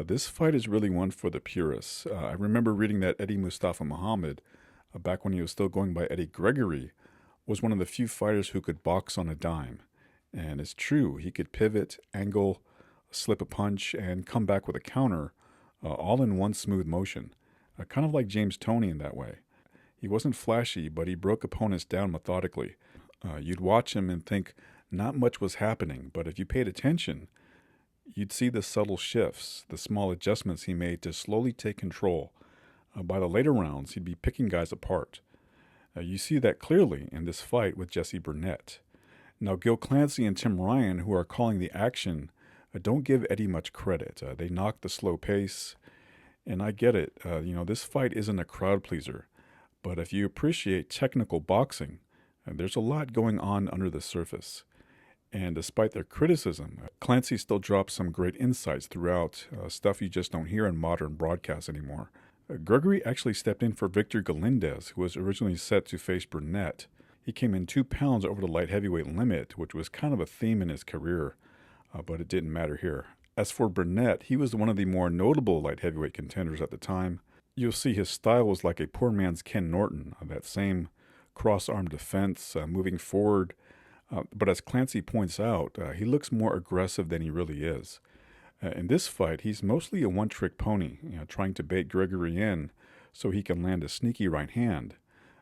This fight is really one for the purists. I remember reading that Eddie Mustafa Muhammad, back when he was still going by Eddie Gregory, was one of the few fighters who could box on a dime. And it's true, he could pivot, angle, slip a punch, and come back with a counter, all in one smooth motion. Kind of like James Toney in that way. He wasn't flashy, but he broke opponents down methodically. You'd watch him and think not much was happening, but if you paid attention, you'd see the subtle shifts, the small adjustments he made to slowly take control. By the later rounds, he'd be picking guys apart. You see that clearly in this fight with Jesse Burnett. Now, Gil Clancy and Tim Ryan, who are calling the action, don't give Eddie much credit. They knock the slow pace, and I get it. This fight isn't a crowd pleaser, but if you appreciate technical boxing, there's a lot going on under the surface. And despite their criticism, Clancy still drops some great insights throughout, stuff you just don't hear in modern broadcasts anymore. Gregory actually stepped in for Victor Galindez, who was originally set to face Bernett. He came in 2 pounds over the light heavyweight limit, which was kind of a theme in his career, but it didn't matter here. As for Bernett, he was one of the more notable light heavyweight contenders at the time. You'll see his style was like a poor man's Ken Norton, that same cross-arm defense, moving forward. But as Clancy points out, he looks more aggressive than he really is. In this fight, he's mostly a one-trick pony, trying to bait Gregory in so he can land a sneaky right hand.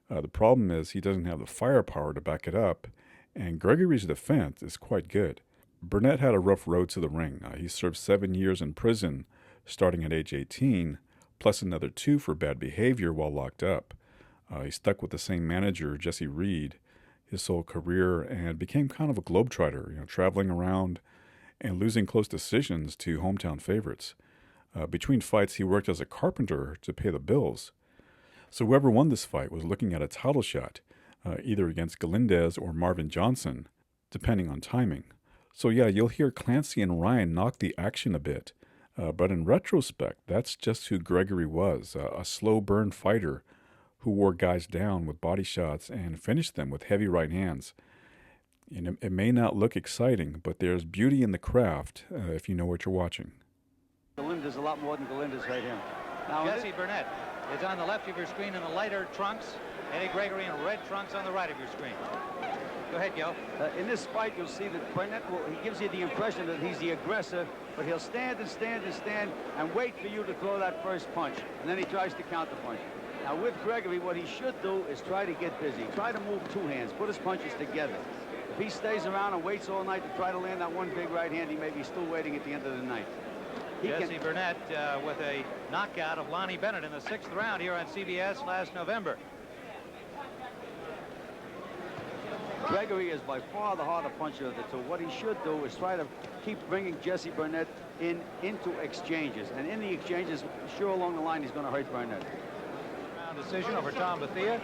The problem is he doesn't have the firepower to back it up, and Gregory's defense is quite good. Burnett had a rough road to the ring. He served 7 years in prison, starting at age 18, plus another 2 for bad behavior while locked up. He stuck with the same manager, Jesse Reed, his whole career, and became kind of a globetrotter, traveling around and losing close decisions to hometown favorites. Between fights, he worked as a carpenter to pay the bills. So whoever won this fight was looking at a title shot, either against Galindez or Marvin Johnson, depending on timing. So yeah, you'll hear Clancy and Ryan knock the action a bit, but in retrospect, that's just who Gregory was, a slow burn fighter who wore guys down with body shots and finished them with heavy right hands. And it may not look exciting, but there's beauty in the craft if you know what you're watching. Galindez a lot more than Galindez right here. Now Jesse Burnett is on the left of your screen in the lighter trunks. Eddie Gregory in red trunks on the right of your screen. Go ahead, Gil. In this fight, you'll see that Burnett, he gives you the impression that he's the aggressor, but he'll stand and stand and stand and wait for you to throw that first punch. And then he tries to counter punch. Now with Gregory, what he should do is try to get busy. Try to move 2 hands, put his punches together. If he stays around and waits all night to try to land that one big right hand, he may be still waiting at the end of the night. Jesse Burnett with a knockout of Lonnie Bennett in the 6th round here on CBS last November. Gregory is by far the harder puncher of the two. What he should do is try to keep bringing Jesse Burnett into exchanges. And in the exchanges, sure along the line, he's going to hurt Burnett. Round decision over Tom Bethea.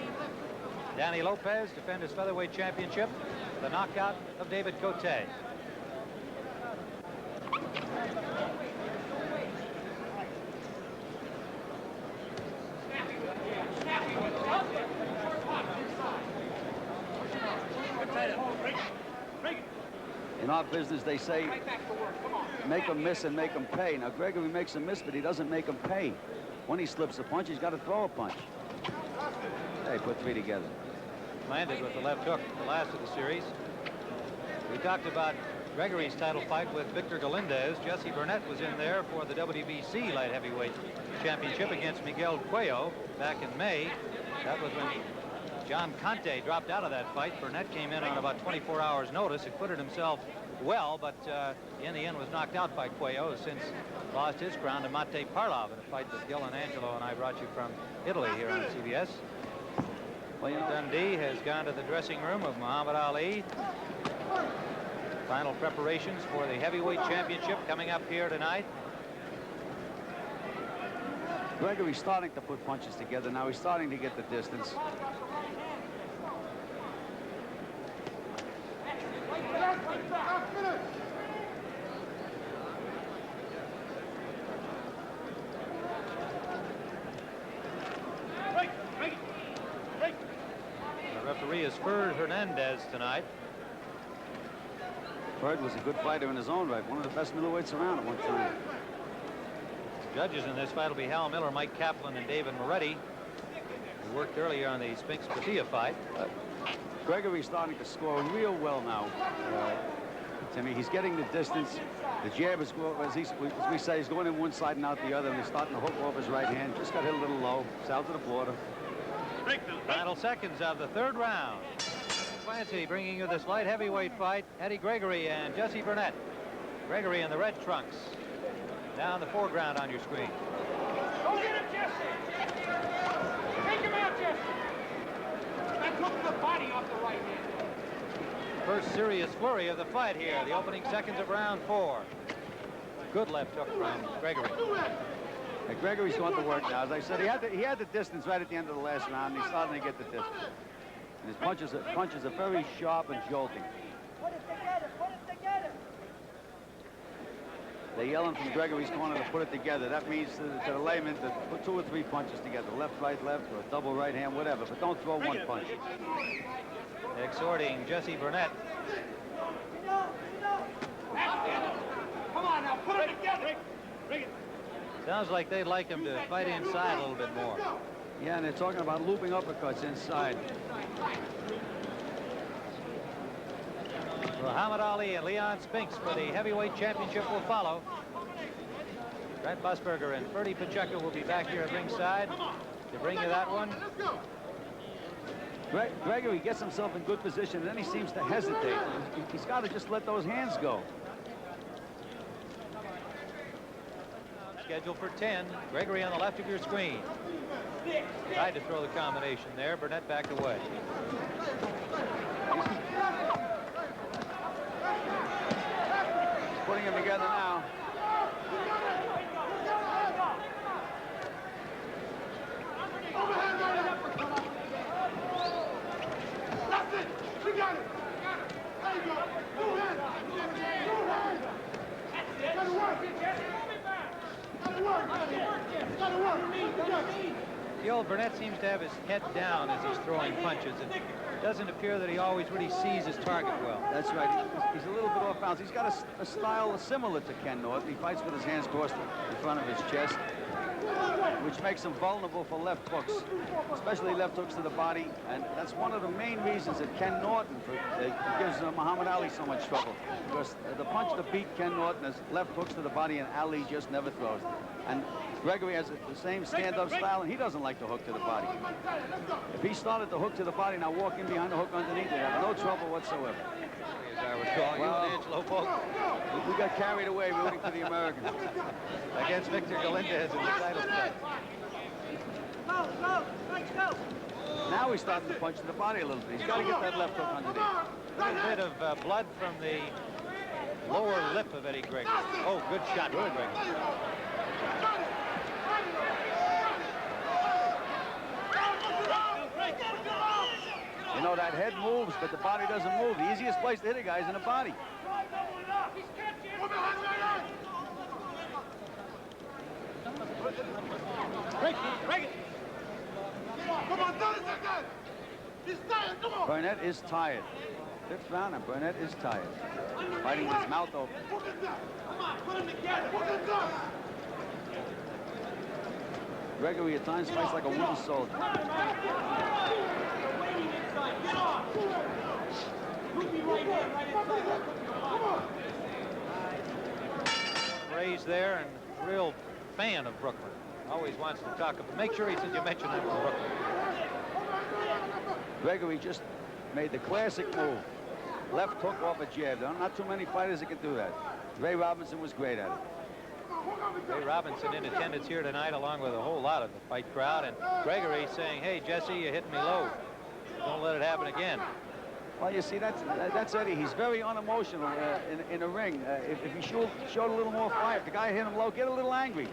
Danny Lopez defend his featherweight championship. The knockout of David Cote. In our business, they say, make them miss and make them pay. Now, Gregory makes a miss, but he doesn't make them pay. When he slips a punch, he's got to throw a punch. Hey, put 3 together. Landed with the left hook, the last of the series. We talked about Gregory's title fight with Victor Galindez. Jesse Burnett was in there for the WBC light heavyweight championship against Miguel Cuello back in May. That was when John Conte dropped out of that fight. Burnett came in on about 24 hours notice, acquitted himself well, but in the end was knocked out by Cuello, who since lost his crown to Mate Parlov in a fight that Gil and Angelo and I brought you from Italy here on CBS. William Dundee has gone to the dressing room of Muhammad Ali. Final preparations for the heavyweight championship coming up here tonight. Gregory's starting to put punches together now. He's starting to get the distance. The referee is Ferd Hernandez tonight. Ferd was a good fighter in his own right, one of the best middleweights around at one time. Judges in this fight will be Hal Miller, Mike Kaplan, and David Moretti, who worked earlier on the Spinks Padilla fight. Gregory's starting to score real well now. Timmy, he's getting the distance. The jab is, as we say, he's going in one side and out the other, and he's starting to hook off his right hand. Just got hit a little low. South of the border. Final seconds of the third round. Clancy bringing you this light heavyweight fight. Eddie Gregory and Jesse Burnett. Gregory in the red trunks. Down the foreground on your screen. Go get him, Jesse! Take him out, Jesse! That took the body off the right hand. First serious flurry of the fight here. The opening seconds of round 4. Good left hook from Gregory. Hey, Gregory's going to work now. As I said, he had the distance right at the end of the last round. He's starting to get the distance. And his punches are very sharp and jolting. Put it together, put it together. They're yelling from Gregory's corner to put it together. That means to the layman to put 2 or 3 punches together. Left, right, left, or a double right hand, whatever. But don't throw one punch. Exhorting Jesse Burnett. Come on now, put it together. Sounds like they'd like him to fight inside a little bit more. Yeah, and they're talking about looping uppercuts inside. Muhammad Ali and Leon Spinks for the heavyweight championship will follow. Brent Busberger and Ferdy Pacheco will be back here at ringside to bring you that one. Gregory gets himself in good position, and then he seems to hesitate. He's got to just let those hands go. Scheduled for 10. Gregory on the left of your screen. Tried to throw the combination there. Burnett backed away. He's putting them together now. That's it. We got it. There you go. 2 hands. 2 hands. That's it. Gotta work. Gotta work. Gotta work. The old Burnett seems to have his head down as he's throwing punches. It doesn't appear that he always really sees his target well. That's right. He's a little bit off balance. He's got a style similar to Ken Norton. He fights with his hands crossed in front of his chest, which makes him vulnerable for left hooks, especially left hooks to the body. And that's one of the main reasons that Ken Norton gives Muhammad Ali so much trouble, because the punch to beat Ken Norton is left hooks to the body, and Ali just never throws. And Gregory has the same stand-up style, and he doesn't like to hook to the body. If he started to hook to the body, now walk in behind the hook underneath, he'd have no trouble whatsoever. As I recall, you and Angelo both We got carried away rooting for the Americans. against Victor Galindez in the title fight. Go, go, let's go. Now he's starting to punch to the body a little bit. He's got to get that left hook underneath. A bit of blood from the lower lip of Eddie Gregory. Oh, good shot from Gregory. You know, that head moves, but the body doesn't move. The easiest place to hit a guy is in the body. Break it. Come on, do this again. He's tired, come on. Burnett is tired. 5th round, and Burnett is tired. Fighting with his mouth open. Come on, put him together. Gregory at times fights like a wooden soldier. Get off. Loopy right here, right inside. Raised there, and real fan of Brooklyn. Always wants to talk about. Make sure he says you mention him from Brooklyn. Gregory just made the classic move. Left hook off a jab. There are not too many fighters that can do that. Ray Robinson was great at it. Ray Robinson in attendance here tonight, along with a whole lot of the fight crowd, and Gregory saying, "Hey Jesse, you hit me low. Don't let it happen again." Well, you see, that's Eddie. He's very unemotional in a ring. If he showed a little more fire, if the guy hit him low, get a little angry.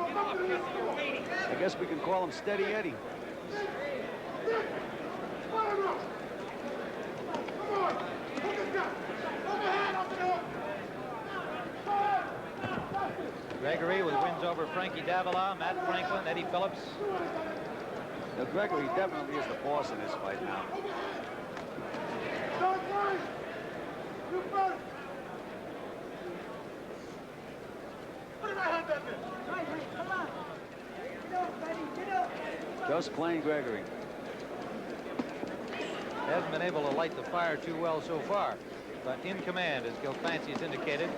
I guess we can call him Steady Eddie. Gregory with wins over Frankie Davila, Matt Franklin, Eddie Phillips. Now, Gregory definitely is the boss in this fight now. Just plain Gregory. Hasn't been able to light the fire too well so far, but in command, as Clancy has indicated.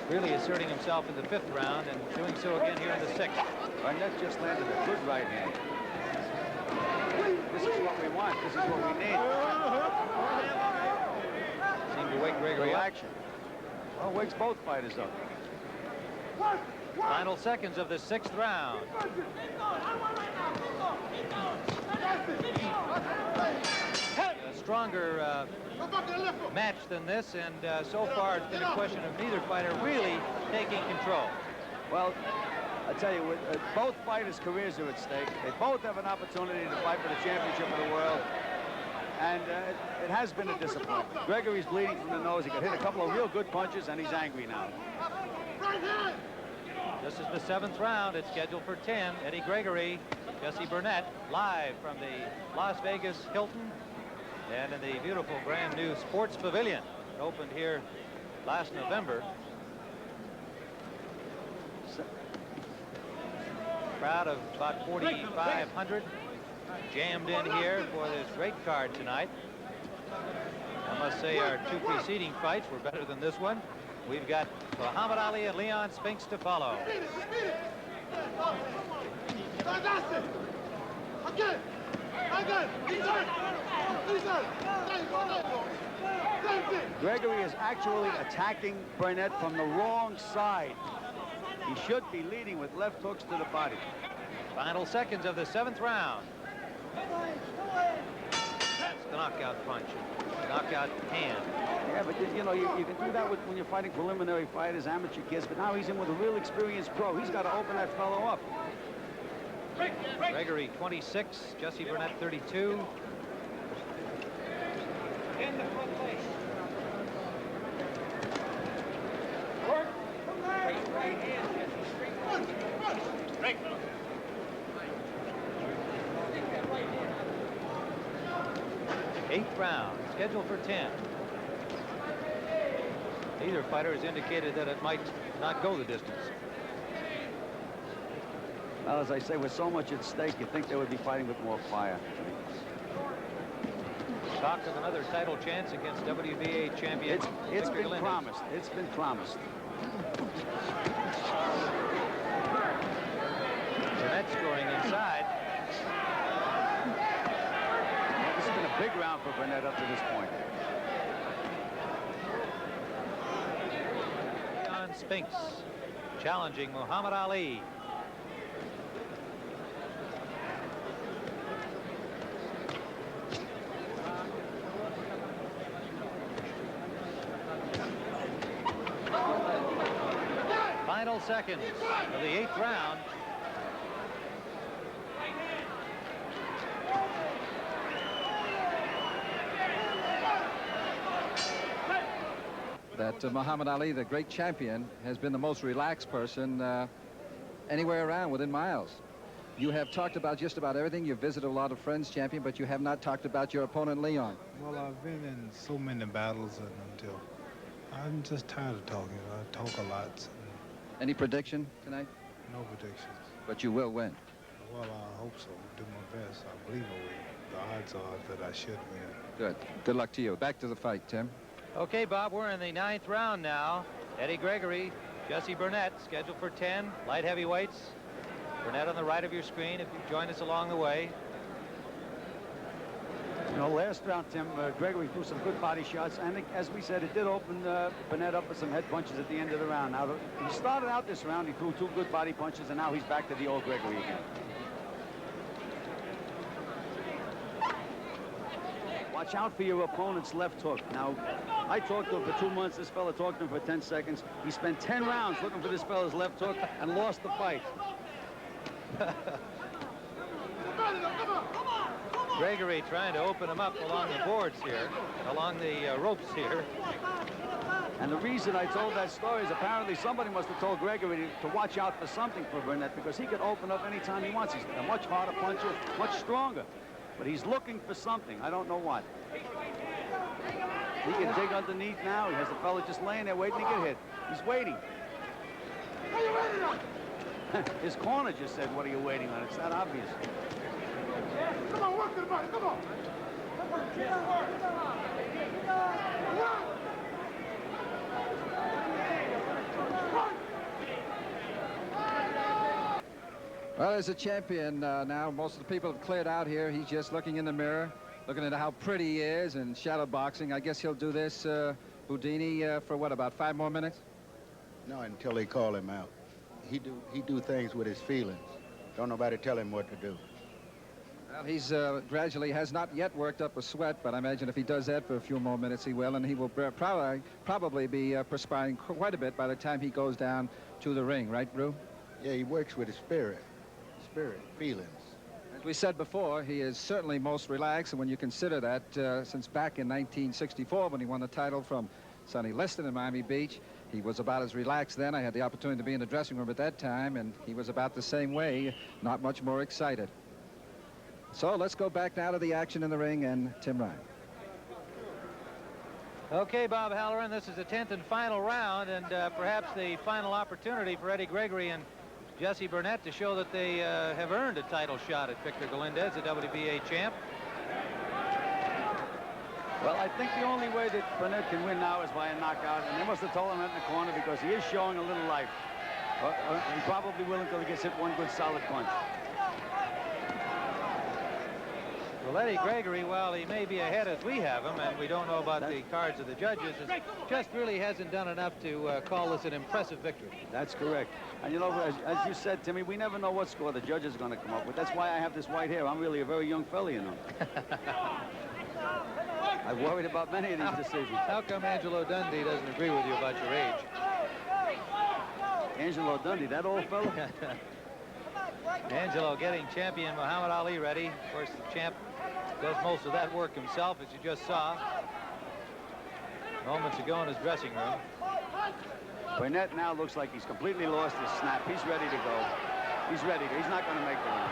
Really asserting himself in the 5th round and doing so again here in the 6th. Bernett just landed a good right hand. This is what we want. This is what we need. Seemed to wake Gregory up. Action. Well, wakes both fighters up. Final seconds of the 6th round. A stronger match than this, and so far it's been a question of neither fighter really taking control. Well, I tell you, with, both fighters' careers are at stake. They both have an opportunity to fight for the championship of the world. And it has been a disappointment. Gregory's bleeding from the nose. He got hit a couple of real good punches, and he's angry now. This is the 7th round. It's scheduled for 10. Eddie Gregory, Jesse Burnett, live from the Las Vegas Hilton and in the beautiful brand new Sports Pavilion. It opened here last November. Crowd of about 4,500 jammed in here for this great card tonight. I must say our 2 preceding fights were better than this one. We've got Muhammad Ali and Leon Spinks to follow. Gregory is actually attacking Bernett from the wrong side. He should be leading with left hooks to the body. Final seconds of the 7th round. That's the knockout punch. Knockout hand. Yeah, but you know, you can do that when you're fighting preliminary fighters, amateur kids, but now he's in with a real experienced pro. He's got to open that fellow up. Gregory 26, Jesse Burnett 32. In the front place. Work. Right hand, Jesse. Break. Eighth round, scheduled for 10. Neither fighter has indicated that it might not go the distance. Well, as I say, with so much at stake, you'd think they would be fighting with more fire. Talk of another title chance against WBA champion. It's been promised. It's been promised. Burnett scoring inside. Well, this has been a big round for Bernett up to this point. Leon Spinks challenging Muhammad Ali. Final seconds of the 8th round. That Muhammad Ali, the great champion, has been the most relaxed person anywhere around within miles. You have talked about just about everything. You've visited a lot of friends, champion, but you have not talked about your opponent, Leon. Well, I've been in so many battles until I'm just tired of talking. I talk a lot. Any prediction tonight? No predictions. But you will win. Well, I hope so. Do my best. I believe I will. The odds are that I should win. Good. Good luck to you. Back to the fight, Tim. Okay, Bob, we're in the 9th round now. Eddie Gregory, Jesse Burnett, scheduled for 10, light heavyweights. Burnett on the right of your screen if you've joined us along the way. You know, last round, Tim, Gregory threw some good body shots, and as we said, it did open Burnett up with some head punches at the end of the round. Now, he started out this round, he threw 2 good body punches, and now he's back to the old Gregory again. Watch out for your opponent's left hook. Now, I talked to him for 2 months. This fella talked to him for 10 seconds. He spent 10 rounds looking for this fella's left hook and lost the fight. Gregory trying to open him up along the boards here, along the ropes here. And the reason I told that story is apparently somebody must have told Gregory to watch out for something for Burnett, because he could open up anytime he wants. He's a much harder puncher, much stronger. But he's looking for something. I don't know what. He can dig underneath now. He has the fella just laying there waiting to get hit. He's waiting. What are you waiting on? His corner just said, what are you waiting on? It's that obvious. Come on, work to the body. Come on. Well, as a champion now, most of the people have cleared out here. He's just looking in the mirror, looking at how pretty he is and shadow boxing. I guess he'll do this, Houdini, for what, about 5 more minutes? No, until they call him out. He do things with his feelings. Don't nobody tell him what to do. Well, he's gradually has not yet worked up a sweat, but I imagine if he does that for a few more minutes, he will, and he will probably be perspiring quite a bit by the time he goes down to the ring, right, Brew? Yeah, he works with his spirit, feelings. As we said before, he is certainly most relaxed, and when you consider that since back in 1964 when he won the title from Sonny Liston in Miami Beach, he was about as relaxed then. I had the opportunity to be in the dressing room at that time, and he was about the same way, not much more excited. So let's go back now to the action in the ring and Tim Ryan. Okay, Bob Halloran, this is the 10th and final round, and perhaps the final opportunity for Eddie Gregory and Jesse Burnett to show that they have earned a title shot at Victor Galindez, the WBA champ. Well, I think the only way that Bernett can win now is by a knockout, and they must have told him that in the corner because he is showing a little life. He probably will until he gets hit one good solid punch. Well, Eddie Gregory, while he may be ahead as we have him, and we don't know about the cards of the judges, just really hasn't done enough to call this an impressive victory. That's correct. And you know, as you said, Timmy, we never know what score the judges are going to come up with. That's why I have this white hair. I'm really a very young fella, you know. I've worried about many of these decisions. How come Angelo Dundee doesn't agree with you about your age? Angelo Dundee, that old fella? Angelo getting champion Muhammad Ali ready. Of course, the champ does most of that work himself, as you just saw moments ago in his dressing room. Bernett now looks like he's completely lost his snap. He's ready to go. He's ready. He's not going to make the run.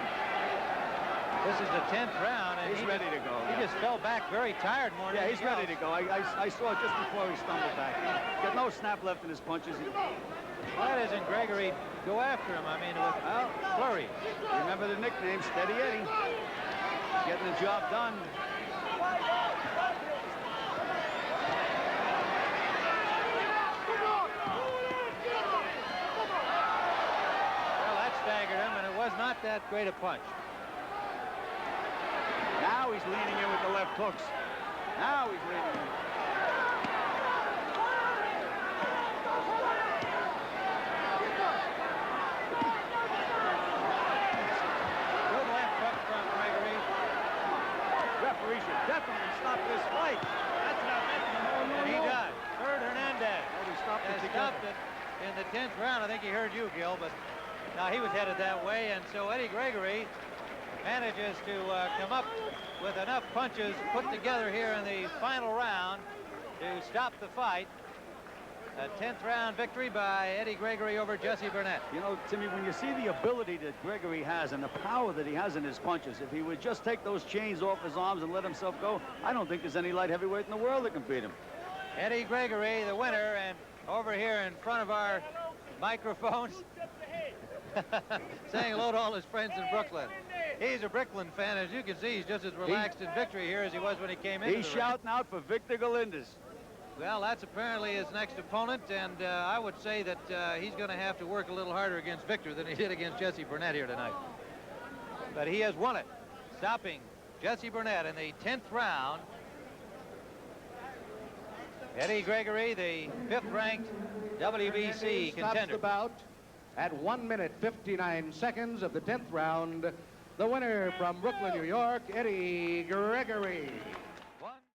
This is the 10th round, and he's ready to go. He just fell back very tired more than he's ready to go. I saw it just before he stumbled back. He's got no snap left in his punches. Why doesn't Gregory go after him? I mean, with flurry. Remember the nickname, Steady Eddie. Getting the job done. Well, that staggered him, and it was not that great a punch. Now he's leaning in with the left hooks. Now he's leaning in. Good left hook from Gregory. Referee should definitely stop this fight. That's not And he does. Third Hernandez he stopped it has stopped it in the 10th round. I think he heard you, Gil, but now he was headed that way, and so Eddie Gregory manages to come up with enough punches put together here in the final round to stop the fight. A 10th round victory by Eddie Gregory over Jesse Burnett. You know, Timmy, when you see the ability that Gregory has and the power that he has in his punches, if he would just take those chains off his arms and let himself go, I don't think there's any light heavyweight in the world that can beat him. Eddie Gregory, the winner, and over here in front of our microphones, saying hello to all his friends in Brooklyn. He's a Brooklyn fan. As you can see, he's just as relaxed in victory here as he was when he came in. He's shouting out for Victor Galindez. Well, that's apparently his next opponent, and I would say that he's going to have to work a little harder against Victor than he did against Jesse Burnett here tonight. But he has won it, stopping Jesse Burnett in the 10th round. Eddie Gregory, the 5th-ranked WBC stops contender. the bout at 1 minute 59 seconds of the 10th round. The winner from Brooklyn, New York, Eddie Gregory.